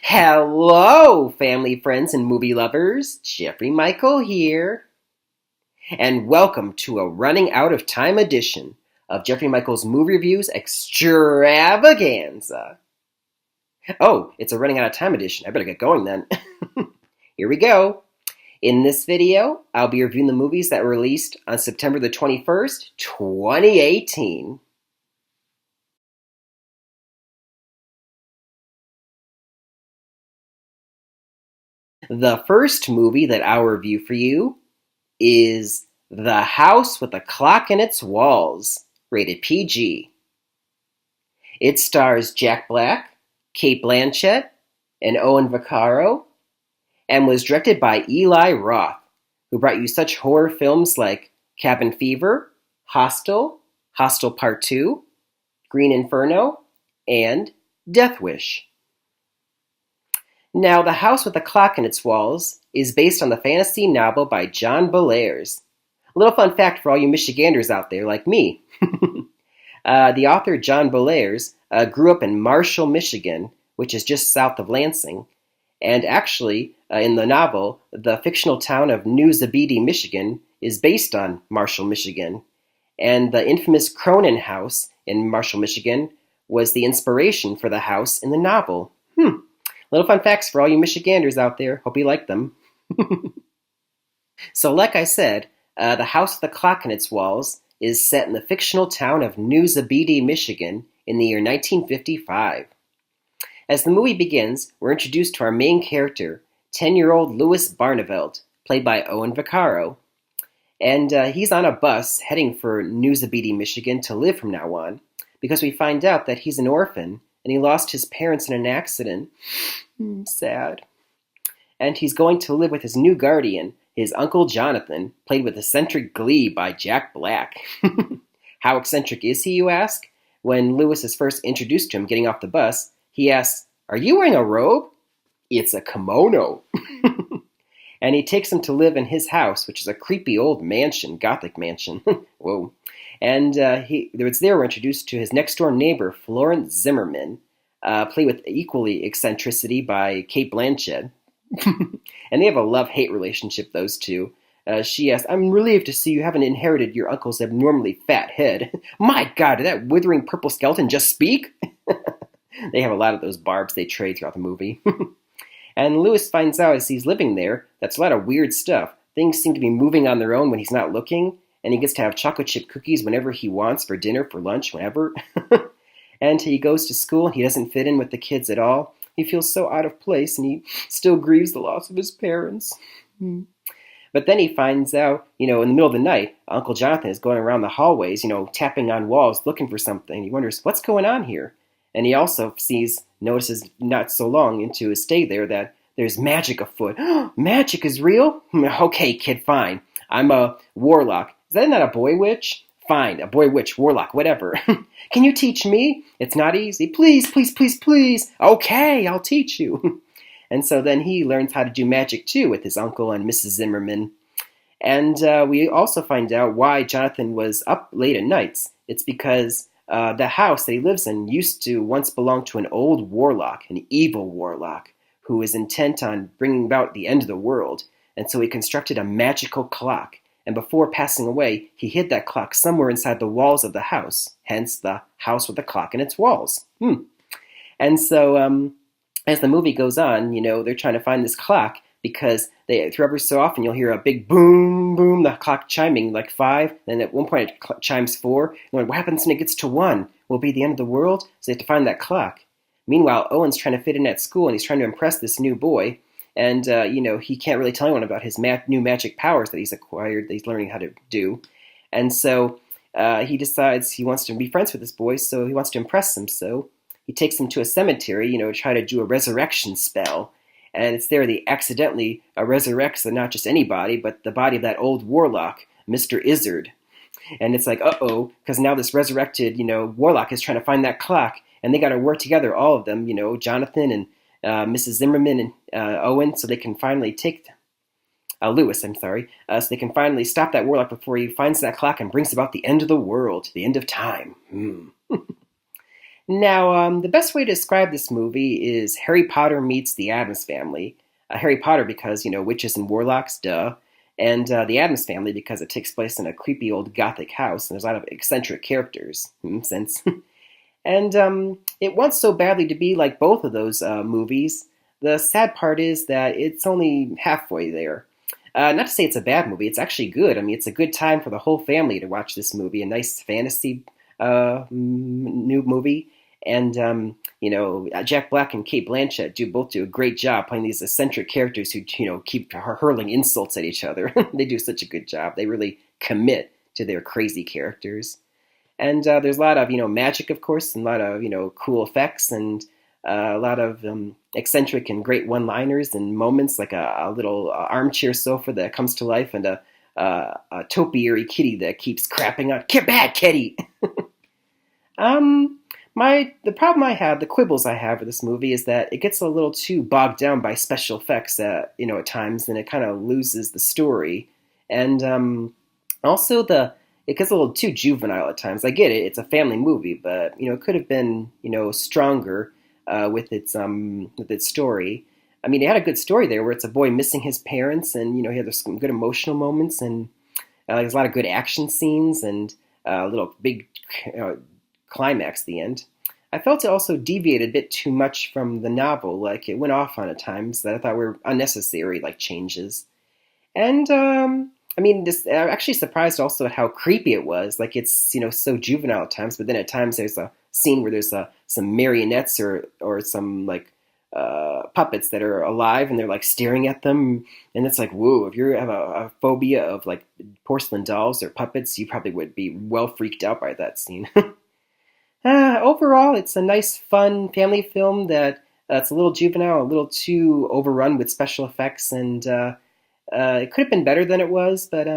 Hello, family, friends, and movie lovers. Jeffrey Michael here. And welcome to a running out of time edition of Jeffrey Michael's Movie Reviews Extravaganza. Oh, it's a running out of time edition. I better get going then. Here we go. In this video, I'll be reviewing the movies that were released on September the 21st, 2018. The first movie that I'll review for you is The House with a Clock in Its Walls, rated PG. It stars Jack Black, Cate Blanchett, and Owen Vaccaro, and was directed by Eli Roth, who brought you such horror films like Cabin Fever, Hostel, Hostel Part 2, Green Inferno, and Death Wish. Now, The House with a Clock in Its Walls is based on the fantasy novel by John Bellairs. A little fun fact for all you Michiganders out there like me. The author, John Bellairs, grew up in Marshall, Michigan, which is just south of Lansing. And actually, in the novel, the fictional town of New Zabede, Michigan, is based on Marshall, Michigan. And the infamous Cronin House in Marshall, Michigan, was the inspiration for the house in the novel. Little fun facts for all you Michiganders out there. Hope you like them. So like I said, The House with a Clock in Its Walls is set in the fictional town of New Zabede, Michigan in the year 1955. As the movie begins, we're introduced to our main character, 10-year-old Louis Barneveld, played by Owen Vaccaro. And he's on a bus heading for New Zabede, Michigan to live from now on, because we find out that he's an orphan and he lost his parents in an accident. Sad. And he's going to live with his new guardian, his Uncle Jonathan, played with eccentric glee by Jack Black. How eccentric is he, you ask? When Louis is first introduced to him getting off the bus, he asks, "Are you wearing a robe?" "It's a kimono." And he takes him to live in his house, which is a creepy old mansion, Gothic mansion. Whoa. And it's there we're introduced to his next-door neighbor, Florence Zimmerman, played with equally eccentricity by Cate Blanchett. And they have a love-hate relationship, those two. She asks, "I'm relieved to see you haven't inherited your uncle's abnormally fat head." My God, did that withering purple skeleton just speak? They have a lot of those barbs they trade throughout the movie. And Louis finds out as he's living there, that's a lot of weird stuff. Things seem to be moving on their own when he's not looking, and he gets to have chocolate chip cookies whenever he wants, for dinner, for lunch, whenever. And he goes to school, and he doesn't fit in with the kids at all. He feels so out of place, and he still grieves the loss of his parents. But then he finds out, in the middle of the night, Uncle Jonathan is going around the hallways, tapping on walls, looking for something. He wonders, what's going on here? And he also notices not so long into his stay there that there's magic afoot. Magic is real? Okay, kid, fine. I'm a warlock. Is that not a boy witch? Fine, a boy witch, warlock, whatever. Can you teach me? It's not easy. Please, please, please, please. Okay, I'll teach you. And so then he learns how to do magic too with his uncle and Mrs. Zimmerman. And we also find out why Jonathan was up late at nights. It's because the house that he lives in used to once belong to an old warlock, an evil warlock, who is intent on bringing about the end of the world. And so he constructed a magical clock. And before passing away, he hid that clock somewhere inside the walls of the house, hence the house with a clock in its walls. And so as the movie goes on, they're trying to find this clock because through every so often you'll hear a big boom, boom, the clock chiming like 5. Then at one point it chimes 4. And what happens when it gets to 1? Will it be the end of the world? So they have to find that clock. Meanwhile, Owen's trying to fit in at school and he's trying to impress this new boy. And, he can't really tell anyone about his new magic powers that he's acquired, that he's learning how to do. And so he decides he wants to be friends with this boy, so he wants to impress him. So he takes him to a cemetery, to try to do a resurrection spell. And it's there he accidentally resurrects not just anybody, but the body of that old warlock, Mr. Izzard. And it's like, uh-oh, because now this resurrected, warlock is trying to find that clock. And they got to work together, all of them, Jonathan and Mrs. Zimmerman and Owen, so they can finally take Louis, so they can finally stop that warlock before he finds that clock and brings about the end of the world, the end of time. Now, the best way to describe this movie is Harry Potter meets the Addams Family. Harry Potter because, witches and warlocks, duh. And the Addams Family because it takes place in a creepy old gothic house and there's a lot of eccentric characters, since. And it wants so badly to be like both of those movies. The sad part is that it's only halfway there. Not to say it's a bad movie, it's actually good. I mean, it's a good time for the whole family to watch this movie, a nice fantasy new movie. And, Jack Black and Kate Blanchett both do a great job playing these eccentric characters who, keep hurling insults at each other. They do such a good job. They really commit to their crazy characters. And there's a lot of, magic, of course, and a lot of, cool effects and a lot of eccentric and great one-liners and moments like a little armchair sofa that comes to life and a topiary kitty that keeps crapping out, "Get back, kitty!" The problem I have, the quibbles I have with this movie is that it gets a little too bogged down by special effects at times, and it kind of loses the story. And also it gets a little too juvenile at times. I get it; it's a family movie, but it could have been stronger with its story. I mean, it had a good story there, where it's a boy missing his parents, and he had some good emotional moments, and there's a lot of good action scenes, and a little big climax at the end. I felt it also deviated a bit too much from the novel, like it went off on at times that I thought were unnecessary, like changes. And I'm actually surprised also at how creepy it was. Like it's so juvenile at times, but then at times there's a scene where there's some marionettes or some like puppets that are alive and they're like staring at them, and it's like, whoa! If you have a phobia of like porcelain dolls or puppets, you probably would be well freaked out by that scene. Overall, it's a nice, fun family film that it's a little juvenile, a little too overrun with special effects, and it could have been better than it was. But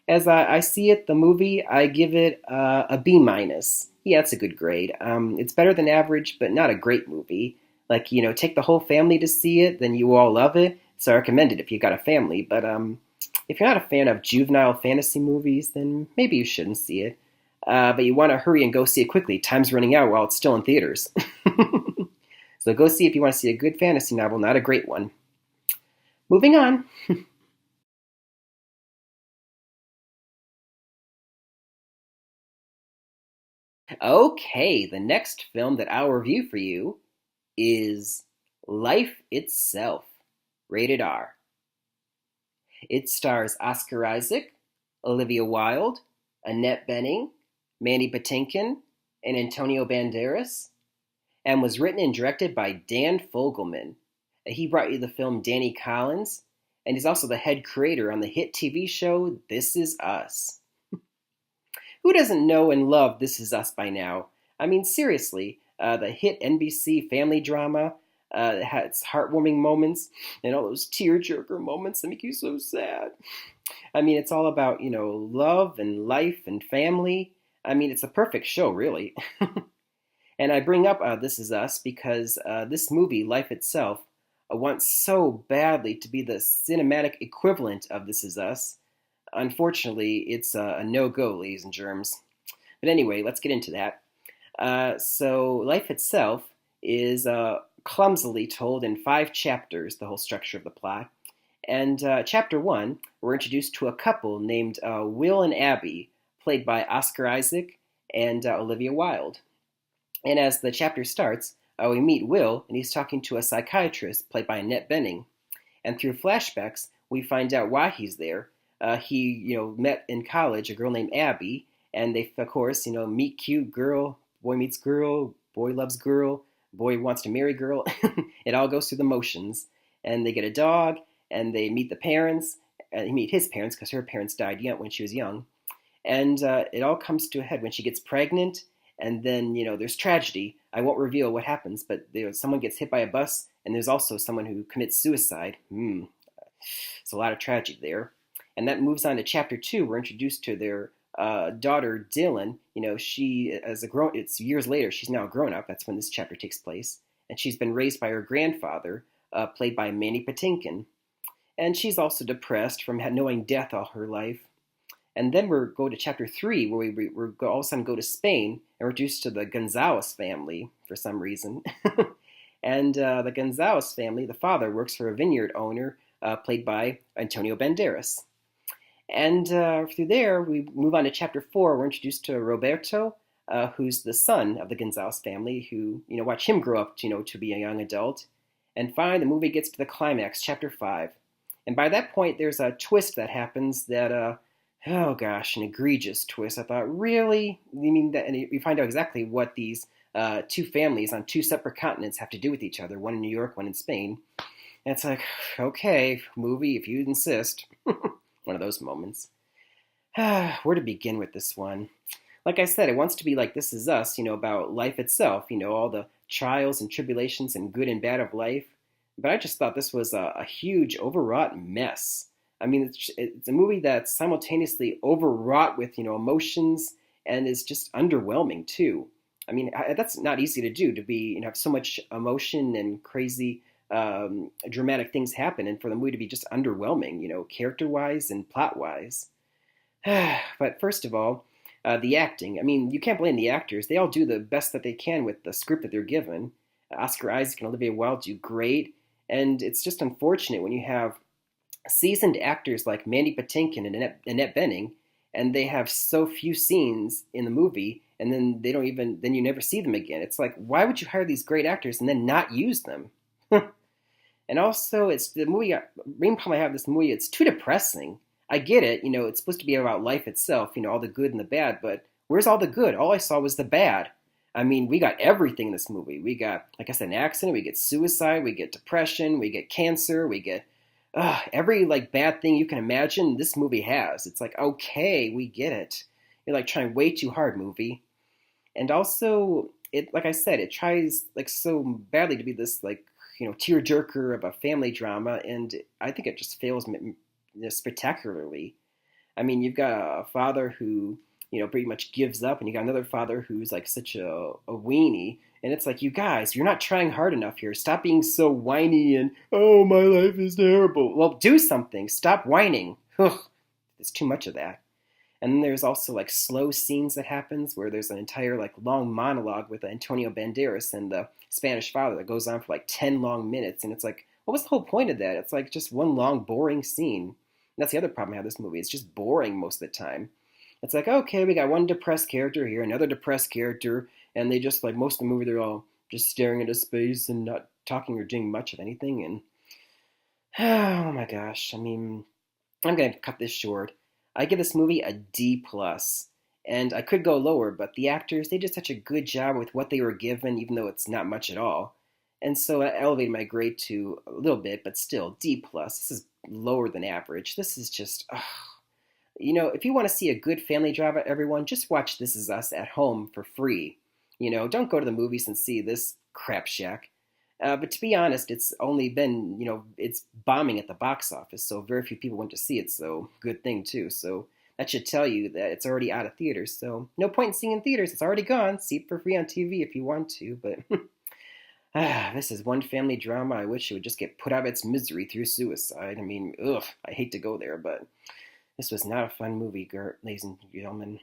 as I see it, the movie, I give it a B minus. Yeah, it's a good grade. It's better than average, but not a great movie. Like, take the whole family to see it, then you all love it. So I recommend it if you got a family. But if you're not a fan of juvenile fantasy movies, then maybe you shouldn't see it. But you want to hurry and go see it quickly. Time's running out while it's still in theaters. So go see if you want to see a good fantasy novel, not a great one. Moving on. Okay, the next film that I'll review for you is Life Itself, rated R. It stars Oscar Isaac, Olivia Wilde, Annette Bening, Mandy Patinkin, and Antonio Banderas, and was written and directed by Dan Fogelman. He brought you the film Danny Collins, and he's also the head creator on the hit TV show This Is Us. Who doesn't know and love This Is Us by now? I mean, seriously, the hit NBC family drama has heartwarming moments and all those tearjerker moments that make you so sad. I mean, it's all about, love and life and family. I mean, it's a perfect show, really. And I bring up This Is Us because this movie, Life Itself, wants so badly to be the cinematic equivalent of This Is Us. Unfortunately, it's a no-go, ladies and germs. But anyway, let's get into that. So Life Itself is clumsily told in 5 chapters, the whole structure of the plot. And chapter 1, we're introduced to a couple named Will and Abby, played by Oscar Isaac and Olivia Wilde. And as the chapter starts, we meet Will, and he's talking to a psychiatrist, played by Annette Bening. And through flashbacks, we find out why he's there. He, met in college a girl named Abby, and they, of course, meet cute girl, boy meets girl, boy loves girl, boy wants to marry girl. It all goes through the motions. And they get a dog, and they meet the parents. They meet his parents, because her parents died young when she was young. And it all comes to a head when she gets pregnant, and then, there's tragedy. I won't reveal what happens, but someone gets hit by a bus, and there's also someone who commits suicide. It's a lot of tragedy there. And that moves on to chapter 2. We're introduced to their daughter, Dylan. She, it's years later, she's now grown up. That's when this chapter takes place. And she's been raised by her grandfather, played by Mandy Patinkin. And she's also depressed from knowing death all her life. And then we go to chapter 3, where we all of a sudden go to Spain, and we're introduced to the Gonzalez family for some reason. And the Gonzalez family, the father works for a vineyard owner played by Antonio Banderas. And through there, we move on to chapter 4. We're introduced to Roberto, who's the son of the Gonzalez family, who, watch him grow up, to be a young adult. And finally, the movie gets to the climax, chapter 5. And by that point, there's a twist that happens that, oh gosh, an egregious twist. I thought, really? You mean that? And you find out exactly what these two families on two separate continents have to do with each other, one in New York, one in Spain. And it's like, okay, movie, if you insist. One of those moments. Where to begin with this one? Like I said, it wants to be like This Is Us, about life itself, all the trials and tribulations and good and bad of life. But I just thought this was a huge, overwrought mess. I mean, it's a movie that's simultaneously overwrought with, emotions and is just underwhelming, too. I mean, that's not easy to do, to be, have so much emotion and crazy dramatic things happen, and for the movie to be just underwhelming, character-wise and plot-wise. But first of all, the acting. I mean, you can't blame the actors. They all do the best that they can with the script that they're given. Oscar Isaac and Olivia Wilde do great, and it's just unfortunate when you have seasoned actors like Mandy Patinkin and Annette Bening, and they have so few scenes in the movie, and then then you never see them again. It's like, why would you hire these great actors and then not use them? And also, it's the movie. Main problem I have with this movie, it's too depressing. I get it, it's supposed to be about life itself, all the good and the bad. But where's all the good? All I saw was the bad. I mean, we got everything in this movie. We got, like I said, an accident. We get suicide. We get depression. We get cancer. We get every bad thing you can imagine. This movie has. It's like, okay, we get it. You're trying way too hard, movie. And also, it, like I said, it tries so badly to be this tearjerker of a family drama, and I think it just fails spectacularly. I mean, you've got a father who, pretty much gives up, and you got another father who's such a weenie, and it's like, you guys, you're not trying hard enough here. Stop being so whiny and, oh, my life is terrible. Well, do something. Stop whining. Ugh, there's too much of that. And then there's also slow scenes that happens where there's an entire long monologue with Antonio Banderas and the Spanish father that goes on for 10 long minutes. And it's like, what was the whole point of that? It's just one long boring scene. And that's the other problem I have with this movie. It's just boring most of the time. It's like, okay, we got one depressed character here, another depressed character, and they just most of the movie they're all just staring into space and not talking or doing much of anything. And oh my gosh, I mean, I'm gonna cut this short. I give this movie a D+, and I could go lower, but the actors, they did such a good job with what they were given, even though it's not much at all. And so I elevated my grade to a little bit, but still, D+. This is lower than average. This is just, if you want to see a good family drama, everyone, just watch This Is Us at home for free. Don't go to the movies and see this crap shack. But to be honest, it's only been, it's bombing at the box office, so very few people went to see it, so good thing too. So that should tell you that it's already out of theaters, so no point in seeing it in theaters. It's already gone. See it for free on TV if you want to, but this is one family drama. I wish it would just get put out of its misery through suicide. I mean, ugh, I hate to go there, but this was not a fun movie, ladies and gentlemen.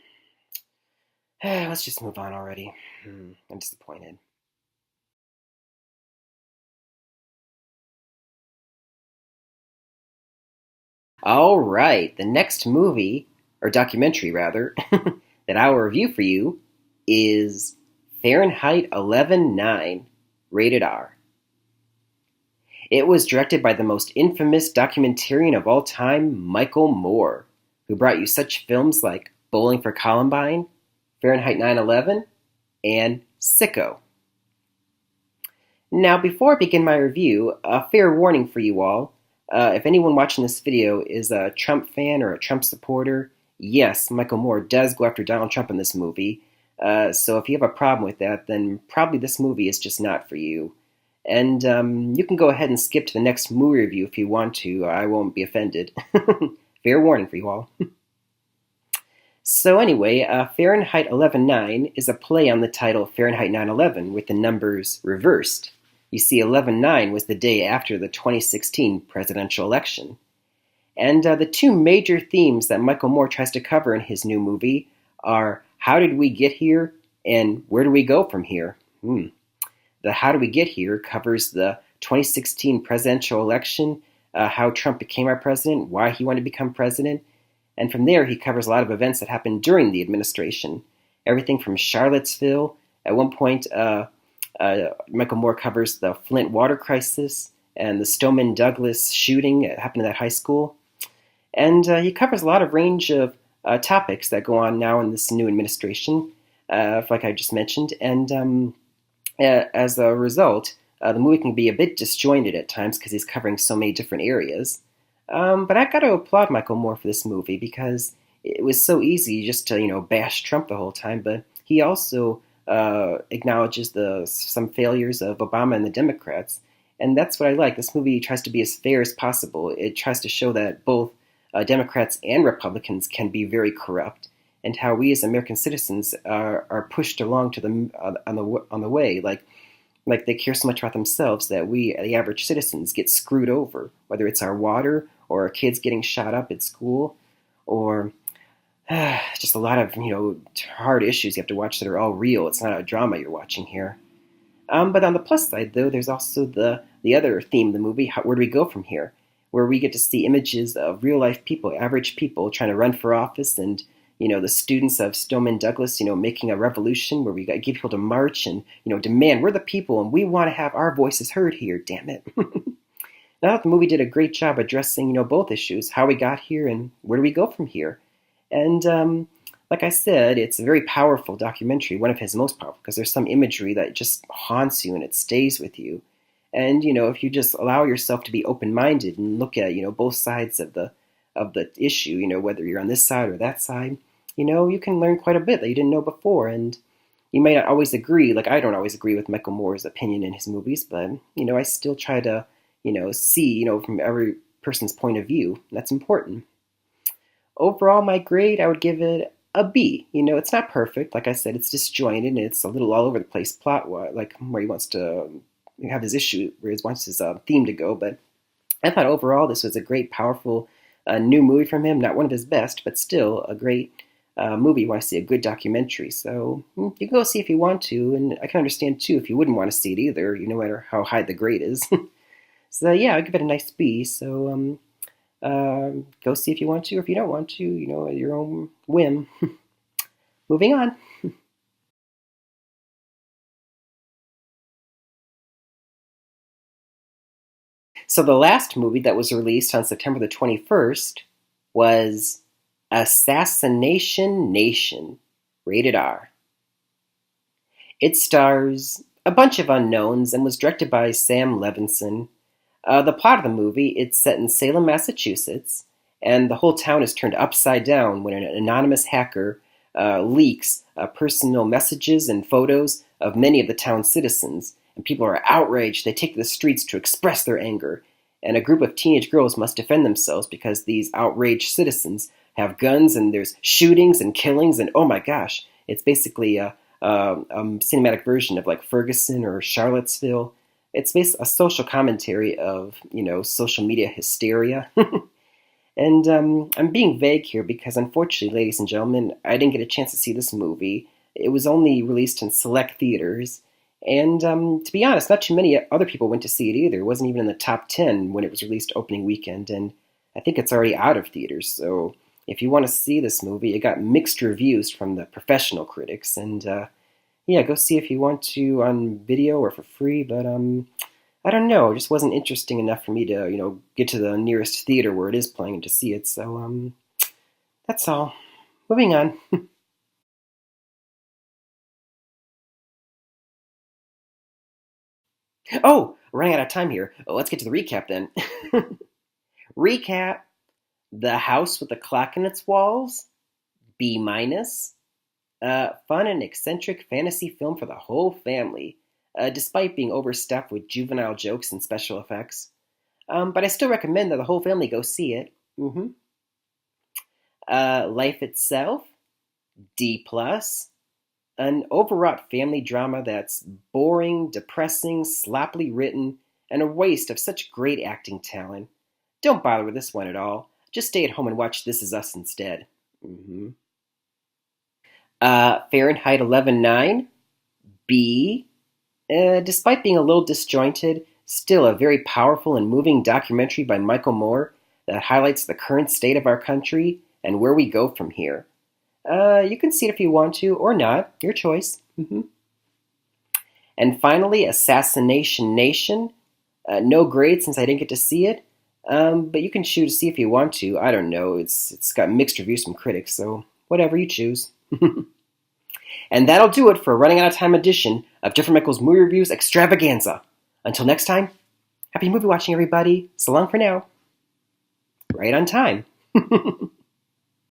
Let's just move on already. I'm disappointed. All right, the next movie, or documentary rather, that I will review for you is Fahrenheit 11/9, rated R. It was directed by the most infamous documentarian of all time, Michael Moore, who brought you such films like Bowling for Columbine, Fahrenheit 9/11, and Sicko. Now, before I begin my review, a fair warning for you all. If anyone watching this video is a Trump fan or a Trump supporter, yes, Michael Moore does go after Donald Trump in this movie. So if you have a problem with that, then probably this movie is just not for you. And you can go ahead and skip to the next movie review if you want to. I won't be offended. Fair warning for you all. So anyway, Fahrenheit 11/9 is a play on the title Fahrenheit 9/11 with the numbers reversed. You see, 11/9 was the day after the 2016 presidential election. And the two major themes that Michael Moore tries to cover in his new movie are how did we get here and where do we go from here? The how do we get here covers the 2016 presidential election, how Trump became our president, why he wanted to become president, and from there he covers a lot of events that happened during the administration. Everything from Charlottesville. At one point, Michael Moore covers the Flint water crisis and the Stoneman Douglas shooting that happened at that high school. And he covers a lot of range of topics that go on now in this new administration, like I just mentioned. And as a result, the movie can be a bit disjointed at times because he's covering so many different areas. But I got to applaud Michael Moore for this movie because it was so easy just to bash Trump the whole time. But he also acknowledges some failures of Obama and the Democrats, and that's what I like. This movie tries to be as fair as possible. It tries to show that both Democrats and Republicans can be very corrupt, and how we as American citizens are pushed along to them on the way, like they care so much about themselves that we, the average citizens, get screwed over, whether it's our water or our kids getting shot up at school, or just a lot of hard issues you have to watch that are all real. It's not a drama you're watching here. But on the plus side, though, there's also the other theme of the movie. Where do we go from here? Where we get to see images of real life people, average people trying to run for office, and the students of Stoneman Douglas, making a revolution where we got to get people to march and demand we're the people and we want to have our voices heard here. Damn it! Now the movie did a great job addressing both issues, how we got here and where do we go from here. And like I said, it's a very powerful documentary, one of his most powerful, because there's some imagery that just haunts you and it stays with you. And if you just allow yourself to be open-minded and look at both sides of the issue, whether you're on this side or that side, you can learn quite a bit that you didn't know before. And you may not always agree. Like, I don't always agree with Michael Moore's opinion in his movies, but I still try to see from every person's point of view. That's important. Overall, my grade, I would give it a B. It's not perfect. Like I said, it's disjointed and it's a little all over the place plot-wise, like where he wants to have his issue, where he wants his theme to go. But I thought overall this was a great, powerful new movie from him. Not one of his best, but still a great movie. You want to see a good documentary. So you can go see if you want to. And I can understand, too, if you wouldn't want to see it either, no matter how high the grade is. So, yeah, I'll give it a nice B. So, go see if you want to, or if you don't want to, at your own whim. Moving on. So the last movie that was released on September the 21st was Assassination Nation, rated R. It stars a bunch of unknowns and was directed by Sam Levinson. The plot of the movie, it's set in Salem, Massachusetts, and the whole town is turned upside down when an anonymous hacker leaks personal messages and photos of many of the town's citizens, and people are outraged. They take to the streets to express their anger, and a group of teenage girls must defend themselves because these outraged citizens have guns, and there's shootings and killings, and oh my gosh, it's basically a cinematic version of like Ferguson or Charlottesville. It's basically a social commentary of, social media hysteria. And I'm being vague here because, unfortunately, ladies and gentlemen, I didn't get a chance to see this movie. It was only released in select theaters. And to be honest, not too many other people went to see it either. It wasn't even in the top 10 when it was released opening weekend. And I think it's already out of theaters. So if you want to see this movie, it got mixed reviews from the professional critics. And yeah, go see if you want to on video or for free. But I don't know. It just wasn't interesting enough for me to, get to the nearest theater where it is playing and to see it. So that's all. Moving on. Oh, running out of time here. Oh, let's get to the recap then. Recap. The House with the Clock in Its Walls, B-. Fun and eccentric fantasy film for the whole family, despite being overstuffed with juvenile jokes and special effects. But I still recommend that the whole family go see it. Life Itself, D+. An overwrought family drama that's boring, depressing, sloppily written, and a waste of such great acting talent. Don't bother with this one at all. just stay at home and watch This Is Us instead. Fahrenheit 11/9, B. Despite being a little disjointed, still a very powerful and moving documentary by Michael Moore that highlights the current state of our country and where we go from here. You can see it if you want to, or not. Your choice. And finally, Assassination Nation. No grade since I didn't get to see it, but you can choose to see if you want to. I don't know. It's got mixed reviews from critics, so whatever you choose. And that'll do it for a running out of time edition of Different Michael's Movie Reviews Extravaganza. Until next time, happy movie watching, everybody. So long for now. Right on time.